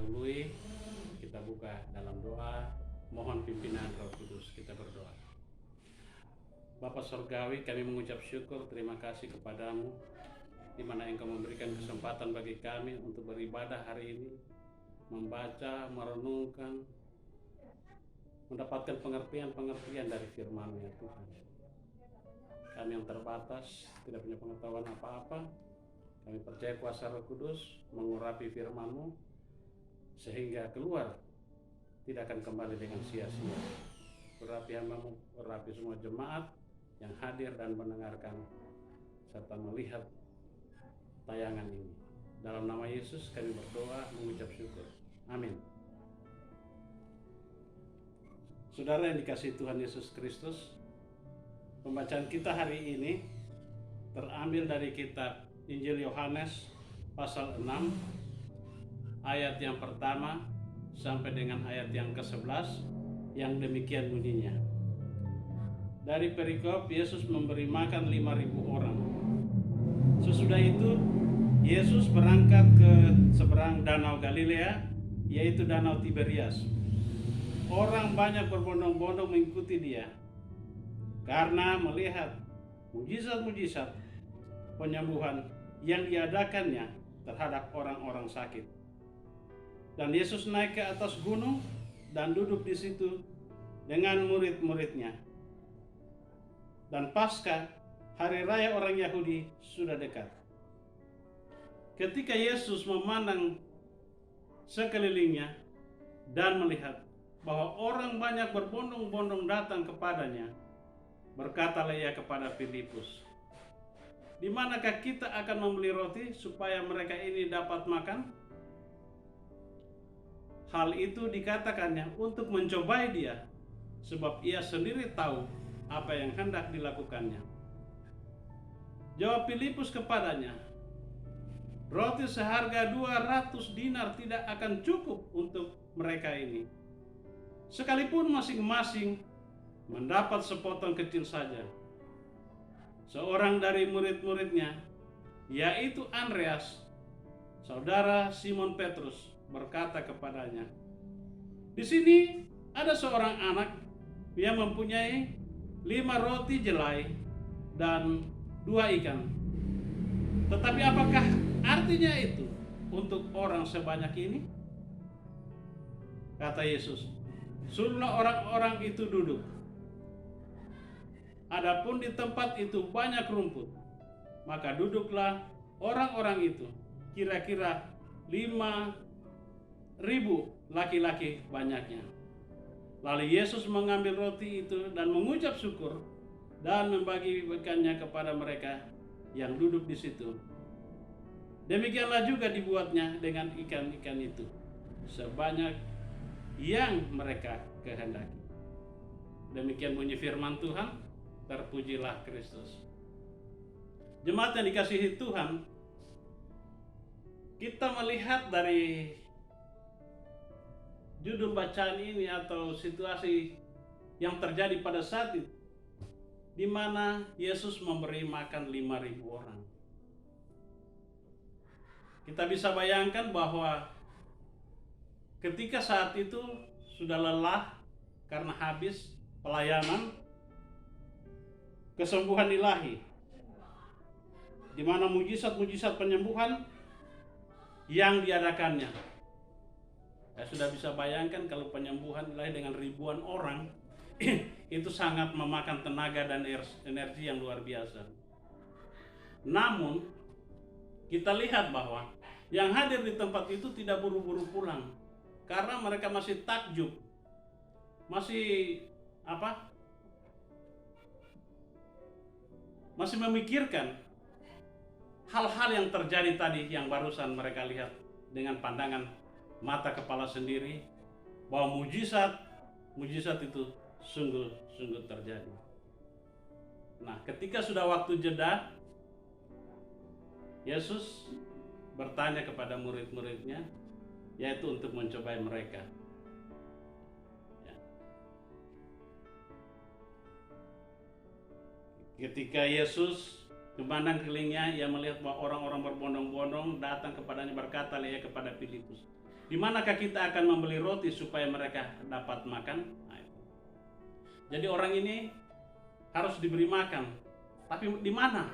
dahului, kita buka dalam doa, mohon pimpinan Roh Kudus. Kita berdoa. Bapa Surgawi, kami mengucap syukur, terima kasih kepadamu, di mana Engkau memberikan kesempatan bagi kami untuk beribadah hari ini, membaca, merenungkan, mendapatkan pengertian-pengertian dari firman-Mu ya Tuhan. Kami yang terbatas, tidak punya pengetahuan apa-apa, kami percaya kuasa Roh Kudus mengurapi firman-Mu, sehingga keluar tidak akan kembali dengan sia-sia. Urapi hamba-Mu, urapi semua jemaat yang hadir dan mendengarkan serta melihat tayangan ini. Dalam nama Yesus kami berdoa mengucap syukur. Amin. Saudara yang dikasihi Tuhan Yesus Kristus, pembacaan kita hari ini terambil dari kitab Injil Yohanes pasal 6 ayat yang pertama sampai dengan ayat yang ke-11 yang demikian bunyinya. Dari perikop, Yesus memberi makan 5.000 orang. Sesudah itu Yesus berangkat ke seberang danau Galilea, yaitu danau Tiberias. Orang banyak berbondong-bondong mengikuti dia karena melihat mujizat-mujizat penyembuhan yang diadakannya terhadap orang-orang sakit. Dan Yesus naik ke atas gunung dan duduk di situ dengan murid-muridnya. Dan Paskah, hari raya orang Yahudi, sudah dekat. Ketika Yesus memandang sekelilingnya dan melihat bahwa orang banyak berbondong-bondong datang kepadanya, berkatalah ia kepada Filipus, "Di manakah kita akan membeli roti supaya mereka ini dapat makan?" Hal itu dikatakannya untuk mencobai dia, sebab ia sendiri tahu apa yang hendak dilakukannya. Jawab Filipus kepadanya, "Roti seharga 200 dinar tidak akan cukup untuk mereka ini, sekalipun masing-masing mendapat sepotong kecil saja." Seorang dari murid-muridnya, yaitu Andreas, saudara Simon Petrus, berkata kepadanya, "Di sini ada seorang anak yang mempunyai 5 roti jelai dan 2 ikan. Tetapi apakah artinya itu untuk orang sebanyak ini?" Kata Yesus, "Suruhlah orang-orang itu duduk." Adapun di tempat itu banyak rumput, maka duduklah orang-orang itu, kira-kira 5.000 laki-laki banyaknya. Lalu Yesus mengambil roti itu dan mengucap syukur dan membagi-bagikannya kepada mereka yang duduk di situ. Demikianlah juga dibuatnya dengan ikan-ikan itu, sebanyak yang mereka kehendaki. Demikian bunyi firman Tuhan. Terpujilah Kristus. Jemaat yang dikasihi Tuhan, kita melihat dari judul bacaan ini atau situasi yang terjadi pada saat itu, di mana Yesus memberi makan 5.000 orang. Kita bisa bayangkan bahwa ketika saat itu sudah lelah karena habis pelayanan, kesembuhan ilahi, di mana mujizat-mujizat penyembuhan yang diadakannya. Saya sudah bisa bayangkan kalau penyembuhan ilahi dengan ribuan orang itu sangat memakan tenaga dan energi yang luar biasa. Namun kita lihat bahwa yang hadir di tempat itu tidak buru-buru pulang, karena mereka masih takjub, masih memikirkan hal-hal yang terjadi tadi yang barusan mereka lihat dengan pandangan mata kepala sendiri, bahwa mujizat itu sungguh terjadi. Nah, ketika sudah waktu jeda, Yesus bertanya kepada murid-muridnya, yaitu untuk mencobai mereka. Ketika Yesus memandang kelilingnya, ia melihat bahwa orang-orang berbondong-bondong datang kepadanya, berkata ia kepada Filipus, Di manakah kita akan membeli roti supaya mereka dapat makan? Nah, itu. Jadi orang ini harus diberi makan. Tapi di mana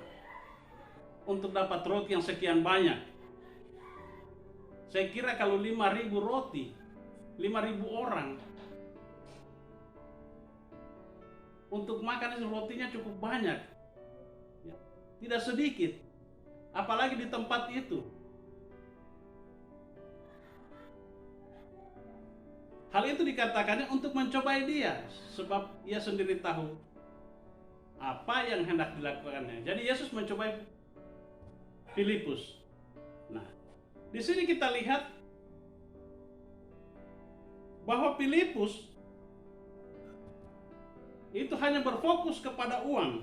untuk dapat roti yang sekian banyak? Saya kira kalau 5.000 roti, 5.000 orang untuk makan rotinya cukup banyak, ya, tidak sedikit, apalagi di tempat itu. Hal itu dikatakannya untuk mencobai dia, sebab ia sendiri tahu apa yang hendak dilakukannya. Jadi Yesus mencobai Filipus. Nah, di sini kita lihat bahwa Filipus itu hanya berfokus kepada uang.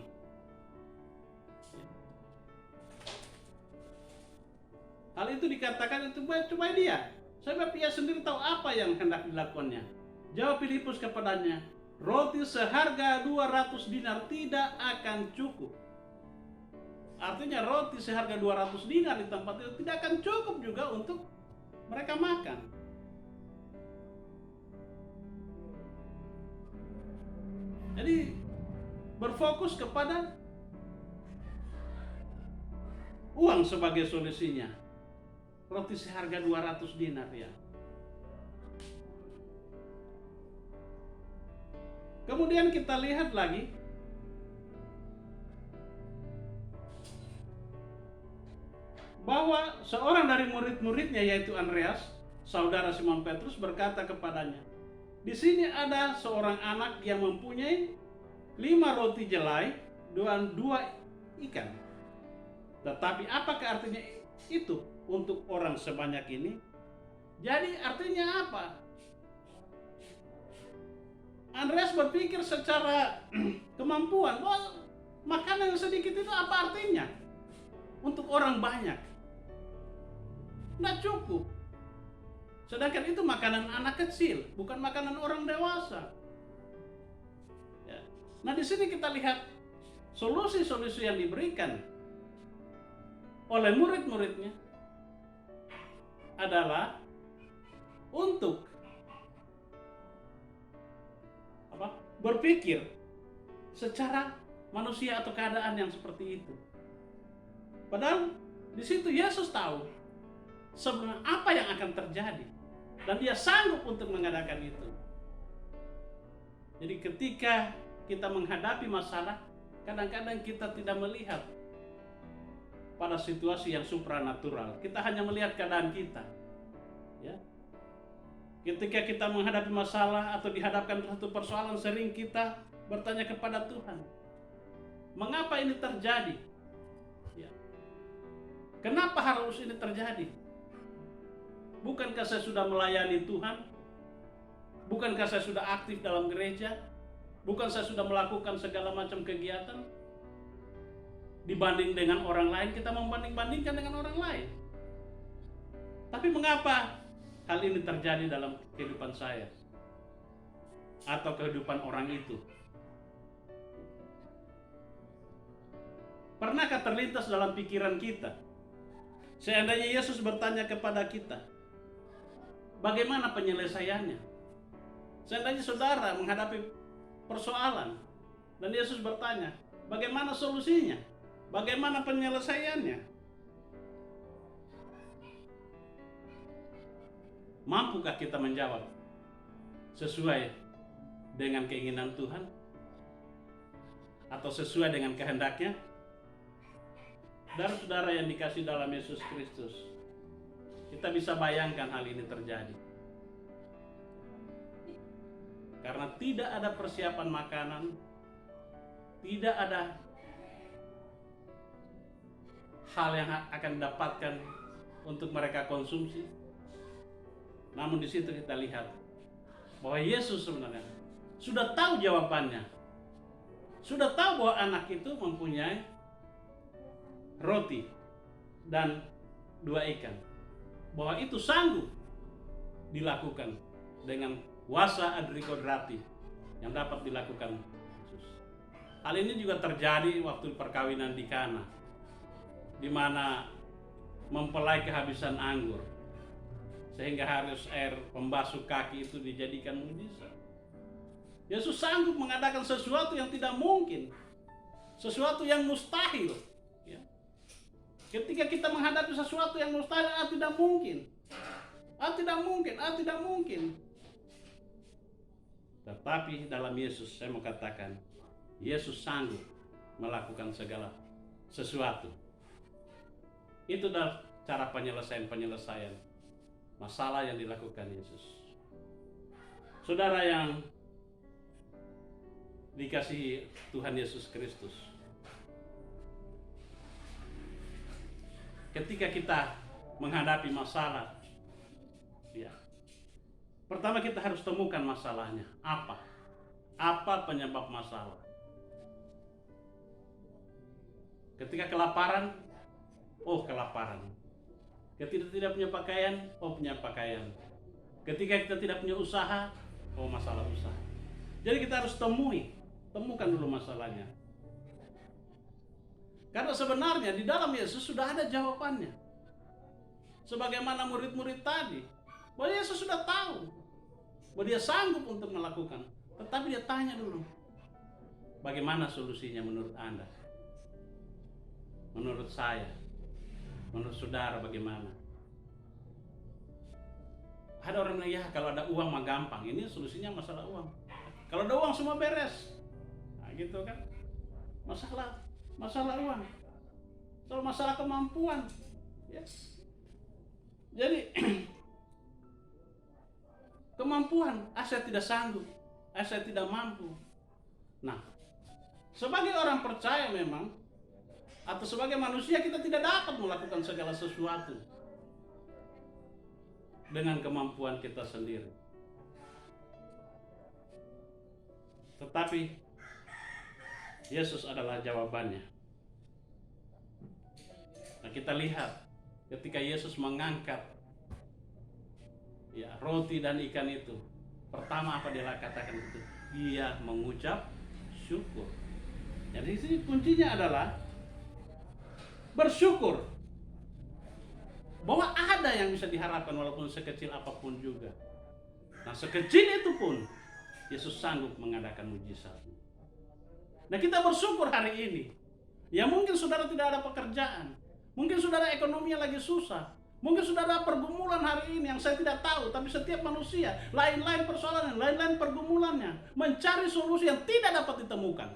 Hal itu dikatakan untuk mencobai dia, sebab ia sendiri tahu apa yang hendak dilakukannya. Jawab Filipus kepadanya, roti seharga 200 dinar tidak akan cukup. Artinya roti seharga 200 dinar di tempat itu tidak akan cukup juga untuk mereka makan. Jadi berfokus kepada uang sebagai solusinya. Roti seharga 200 dinar ya. Kemudian kita lihat lagi bahwa seorang dari murid-muridnya yaitu Andreas, saudara Simon Petrus, berkata kepadanya, di sini ada seorang anak yang mempunyai 5 roti jelai dan 2 ikan. Tetapi apakah artinya itu untuk orang sebanyak ini? Jadi artinya apa? Andreas berpikir secara kemampuan bahwa makanan yang sedikit itu apa artinya untuk orang banyak? Nggak cukup. Sedangkan itu makanan anak kecil, bukan makanan orang dewasa. Ya. Nah, di sini kita lihat solusi-solusi yang diberikan oleh murid-muridnya adalah untuk berpikir secara manusia atau keadaan yang seperti itu. Padahal di situ Yesus tahu sebenarnya apa yang akan terjadi dan dia sanggup untuk mengadakan itu. Jadi ketika kita menghadapi masalah, kadang-kadang kita tidak melihat pada situasi yang supranatural. Kita hanya melihat keadaan kita. Ya. Ketika kita menghadapi masalah atau dihadapkan satu persoalan, sering kita bertanya kepada Tuhan, mengapa ini terjadi? Ya. Kenapa harus ini terjadi? Bukankah saya sudah melayani Tuhan? Bukankah saya sudah aktif dalam gereja? Bukan saya sudah melakukan segala macam kegiatan? Dibanding dengan orang lain, kita membanding-bandingkan dengan orang lain. Tapi mengapa hal ini terjadi dalam kehidupan saya? Atau kehidupan orang itu? Pernahkah terlintas dalam pikiran kita? Seandainya Yesus bertanya kepada kita, bagaimana penyelesaiannya? Seandainya saudara menghadapi persoalan dan Yesus bertanya, bagaimana solusinya? Bagaimana penyelesaiannya? Mampukah kita menjawab sesuai dengan keinginan Tuhan? Atau sesuai dengan kehendaknya? Saudara-saudara yang dikasih dalam Yesus Kristus, kita bisa bayangkan hal ini terjadi. Karena tidak ada persiapan makanan, tidak ada hal yang akan didapatkan untuk mereka konsumsi. Namun di situ kita lihat bahwa Yesus sebenarnya sudah tahu jawabannya. Sudah tahu bahwa anak itu mempunyai roti dan 2 ikan. Bahwa itu sanggup dilakukan dengan kuasa adrikodrati yang dapat dilakukan Yesus. Hal ini juga terjadi waktu perkawinan di Kana, di mana mempelai kehabisan anggur, sehingga harus air pembasuh kaki itu dijadikan mujizat. Yesus sanggup mengadakan sesuatu yang tidak mungkin, sesuatu yang mustahil. Ya. Ketika kita menghadapi sesuatu yang mustahil, tidak mungkin, tidak mungkin, tidak mungkin. Tetapi dalam Yesus saya mau katakan, Yesus sanggup melakukan segala sesuatu. Itu adalah cara penyelesaian masalah yang dilakukan Yesus. Saudara yang dikasihi Tuhan Yesus Kristus, ketika kita menghadapi masalah, ya, pertama kita harus temukan masalahnya. Apa penyebab masalah? Ketika kelaparan, kelaparan. Ketika tidak punya pakaian, punya pakaian. Ketika kita tidak punya usaha, masalah usaha. Jadi kita harus temukan dulu masalahnya. Karena sebenarnya di dalam Yesus sudah ada jawabannya. Sebagaimana murid-murid tadi, bahwa Yesus sudah tahu bahwa dia sanggup untuk melakukan. Tetapi dia tanya dulu, bagaimana solusinya menurut Anda? Menurut saya, menurut saudara bagaimana? Ada orang bilang, ya kalau ada uang mah gampang. Ini solusinya masalah uang. Kalau ada uang semua beres. Nah gitu kan. Masalah uang. Soal masalah kemampuan. Ya. Jadi kemampuan, saya tidak sanggup, saya tidak mampu. Nah, sebagai orang percaya memang, atau sebagai manusia kita tidak dapat melakukan segala sesuatu dengan kemampuan kita sendiri. Tetapi Yesus adalah jawabannya. Nah, kita lihat ketika Yesus mengangkat roti dan ikan itu, pertama apa dia katakan itu? Dia mengucap syukur. Jadi di sini kuncinya adalah bersyukur bahwa ada yang bisa diharapkan walaupun sekecil apapun juga. Nah, sekecil itu pun Yesus sanggup mengadakan mujizat. Nah, kita bersyukur hari ini. Ya mungkin saudara tidak ada pekerjaan, mungkin saudara ekonominya lagi susah, mungkin saudara pergumulan hari ini yang saya tidak tahu, tapi setiap manusia lain-lain persoalannya, lain-lain pergumulannya, mencari solusi yang tidak dapat ditemukan.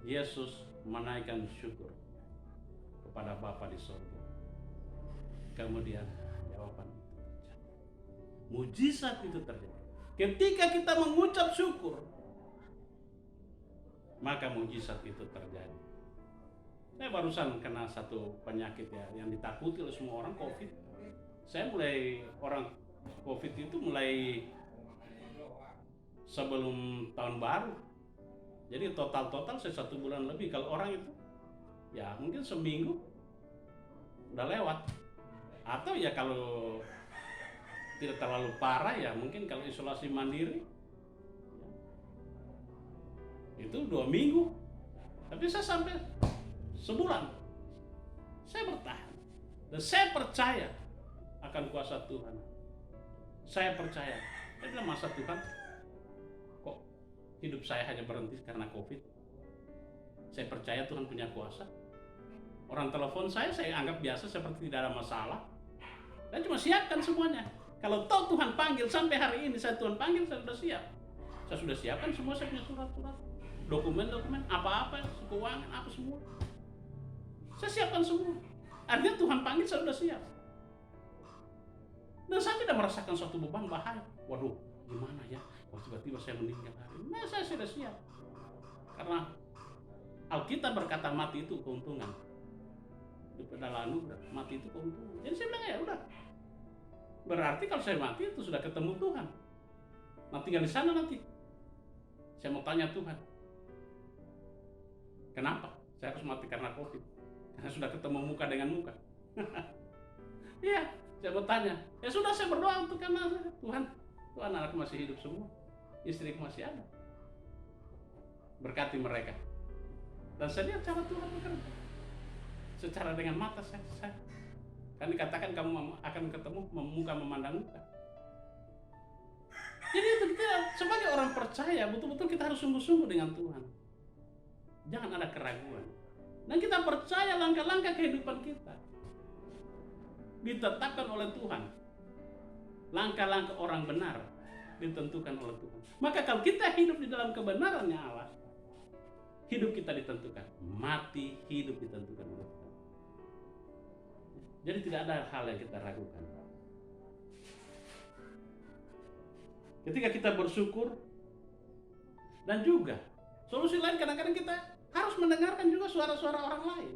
Yesus menaikkan syukur kepada Bapa di surga. Kemudian jawaban itu terjadi. Mujizat itu terjadi. Ketika kita mengucap syukur, maka mujizat itu terjadi. Saya barusan kena satu penyakit yang ditakuti oleh semua orang, COVID. Saya orang COVID itu mulai sebelum tahun baru. Jadi total saya 1 bulan lebih. Kalau orang itu ya mungkin seminggu udah lewat. Atau ya kalau tidak terlalu parah ya mungkin kalau isolasi mandiri itu 2 minggu. Tapi saya sampai sebulan. Saya bertahan. Dan saya percaya akan kuasa Tuhan. Saya percaya. Saya bilang, masa Tuhan kok hidup saya hanya berhenti karena COVID? Saya percaya Tuhan punya kuasa. Orang telepon saya anggap biasa seperti tidak ada masalah. Saya cuma siapkan semuanya. Kalau tahu Tuhan panggil sampai hari ini, Tuhan panggil, saya sudah siap. Saya sudah siapkan semua, saya punya surat-surat, dokumen-dokumen, apa-apa, keuangan, apa semua. Saya siapkan semua. Artinya Tuhan panggil, saya sudah siap. Dan saya tidak merasakan suatu beban bahaya. Waduh, gimana ya? Tiba-tiba saya meninggal hari ini. Nah, saya sudah siap. Karena Alkitab berkata mati itu keuntungan. Itu adalah anugerah, mati itu keuntungan. Jadi saya bilang ya udah. Berarti kalau saya mati itu sudah ketemu Tuhan. Nah, tinggal di sana nanti. Saya mau tanya Tuhan, kenapa saya harus mati karena COVID? Karena sudah ketemu muka dengan muka. Iya, saya mau tanya. Ya sudah, saya berdoa untuk karena Tuhan, anakku masih hidup semua, istriku masih ada. Berkati mereka. Dan saya lihat cara Tuhan bekerja. Secara dengan mata saya Kan dikatakan kamu akan ketemu muka memandang muka. Jadi itu kita sebagai orang percaya betul-betul kita harus sungguh-sungguh dengan Tuhan. Jangan ada keraguan. Dan kita percaya langkah-langkah kehidupan kita ditetapkan oleh Tuhan. Langkah-langkah orang benar ditentukan oleh Tuhan. Maka kalau kita hidup di dalam kebenarannya Allah, hidup kita ditentukan. Mati, hidup ditentukan oleh Tuhan. Jadi tidak ada hal yang kita ragukan. Ketika kita bersyukur, dan juga solusi lain kadang-kadang kita harus mendengarkan juga suara-suara orang lain.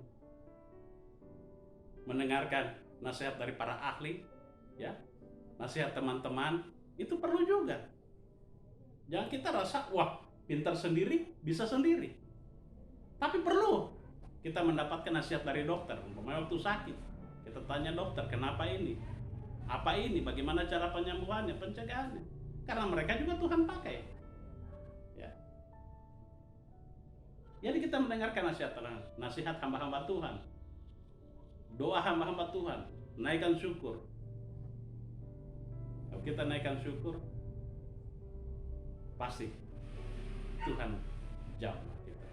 Mendengarkan nasihat dari para ahli, ya, nasihat teman-teman, itu perlu juga. Jangan kita rasa, wah, pintar sendiri, bisa sendiri. Tapi perlu kita mendapatkan nasihat dari dokter. Umpamanya waktu sakit, kita tanya dokter, kenapa ini? Apa ini? Bagaimana cara penyembuhannya, pencegahannya? Karena mereka juga Tuhan pakai. Ya. Jadi kita mendengarkan nasihat hamba-hamba Tuhan. Doa hamba-hamba Tuhan, naikkan syukur. Kalau kita naikkan syukur, pasti Tuhan jawab kita.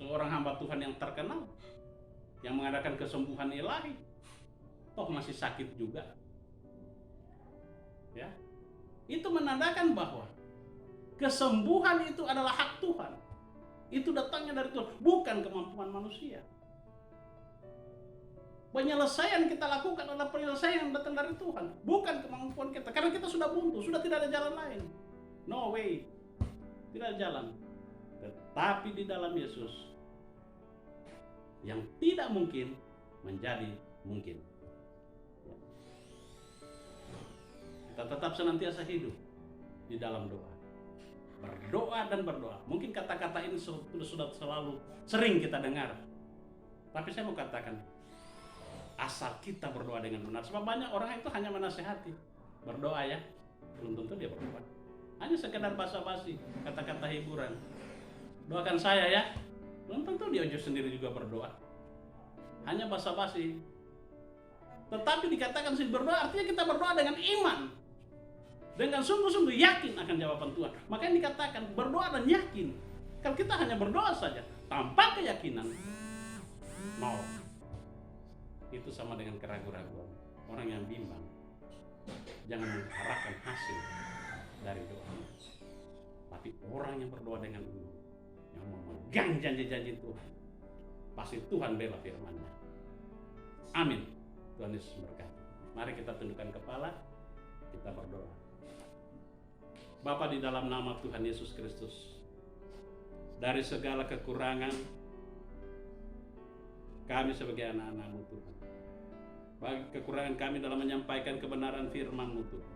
Seorang hamba Tuhan yang terkenal, yang mengadakan kesembuhan ilahi, toh masih sakit juga. Ya, itu menandakan bahwa kesembuhan itu adalah hak Tuhan. Itu datangnya dari Tuhan, bukan kemampuan manusia. Penyelesaian kita lakukan adalah penyelesaian yang datang dari Tuhan, bukan kemampuan kita. Karena kita sudah buntu, sudah tidak ada jalan lain. No way, tidak ada jalan. Tetapi di dalam Yesus, yang tidak mungkin menjadi mungkin. Kita tetap senantiasa hidup di dalam doa. Berdoa dan berdoa. Mungkin kata-kata ini sudah selalu sering kita dengar. Tapi saya mau katakan, asal kita berdoa dengan benar. Sebab banyak orang itu hanya menasehati. Berdoa ya, belum tentu dia berdoa. Hanya sekedar basa-basi, kata-kata hiburan. Doakan saya ya, belum tentu dia sendiri juga berdoa. Hanya basa-basi. Tetapi dikatakan berdoa artinya kita berdoa dengan iman. Dengan sungguh-sungguh yakin akan jawaban Tuhan. Makanya dikatakan berdoa dan yakin. Kalau kita hanya berdoa saja tanpa keyakinan, no. Itu sama dengan keraguan-raguan. Orang yang bimbang, jangan mengharapkan hasil dari doa. Tapi orang yang berdoa dengan iman, yang memegang janji-janji Tuhan, pasti Tuhan bela firman-Nya. Amin. Tuhan Yesus berkati. Mari kita tundukkan kepala, kita berdoa. Bapa, di dalam nama Tuhan Yesus Kristus, dari segala kekurangan kami sebagai anak-anak-Mu Tuhan, bagi kekurangan kami dalam menyampaikan kebenaran firman-Mu Tuhan,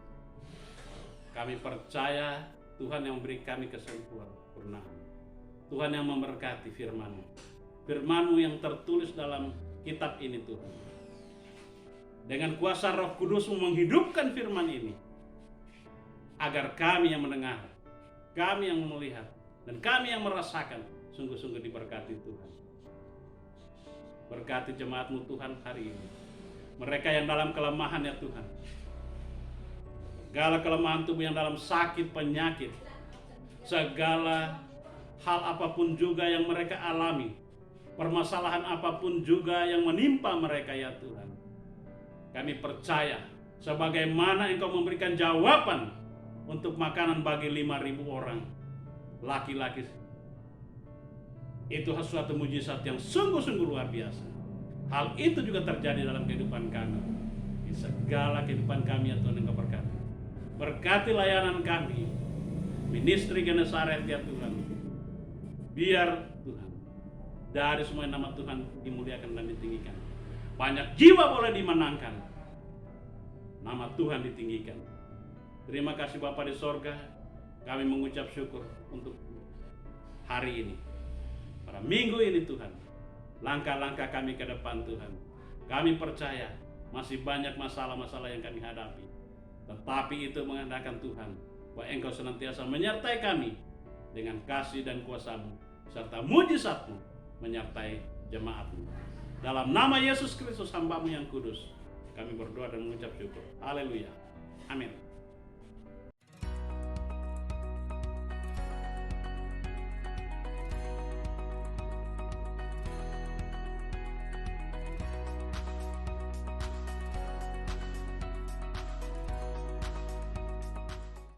kami percaya Tuhan yang memberi kami kesempurnaan, Tuhan yang memberkati firman-Mu, firman-Mu yang tertulis dalam kitab ini Tuhan. Dengan kuasa Roh Kudus-Mu menghidupkan firman ini, agar kami yang mendengar, kami yang melihat, dan kami yang merasakan sungguh-sungguh diberkati Tuhan. Berkati jemaat-Mu Tuhan hari ini. Mereka yang dalam kelemahan ya Tuhan. Segala kelemahan tubuh yang dalam sakit, penyakit, segala hal apapun juga yang mereka alami, permasalahan apapun juga yang menimpa mereka ya Tuhan. Kami percaya sebagaimana Engkau memberikan jawaban untuk makanan bagi 5.000 orang laki-laki. Itu suatu mujizat yang sungguh-sungguh luar biasa. Hal itu juga terjadi dalam kehidupan kami. Di segala kehidupan kami ya Tuhan, Engkau berkati. Berkati layanan kami, ministry Genesaret ya Tuhan. Biar Tuhan, dari semua nama Tuhan dimuliakan dan ditinggikan. Banyak jiwa boleh dimenangkan, nama Tuhan ditinggikan. Terima kasih Bapa di sorga, kami mengucap syukur untuk hari ini, pada minggu ini Tuhan, langkah-langkah kami ke depan Tuhan. Kami percaya masih banyak masalah-masalah yang kami hadapi, tetapi itu mengandalkan Tuhan, bahwa Engkau senantiasa menyertai kami dengan kasih dan kuasa-Mu, serta mujizat-Mu menyertai jemaat-Mu. Dalam nama Yesus Kristus hamba-Mu yang kudus, kami berdoa dan mengucap syukur. Haleluya. Amin.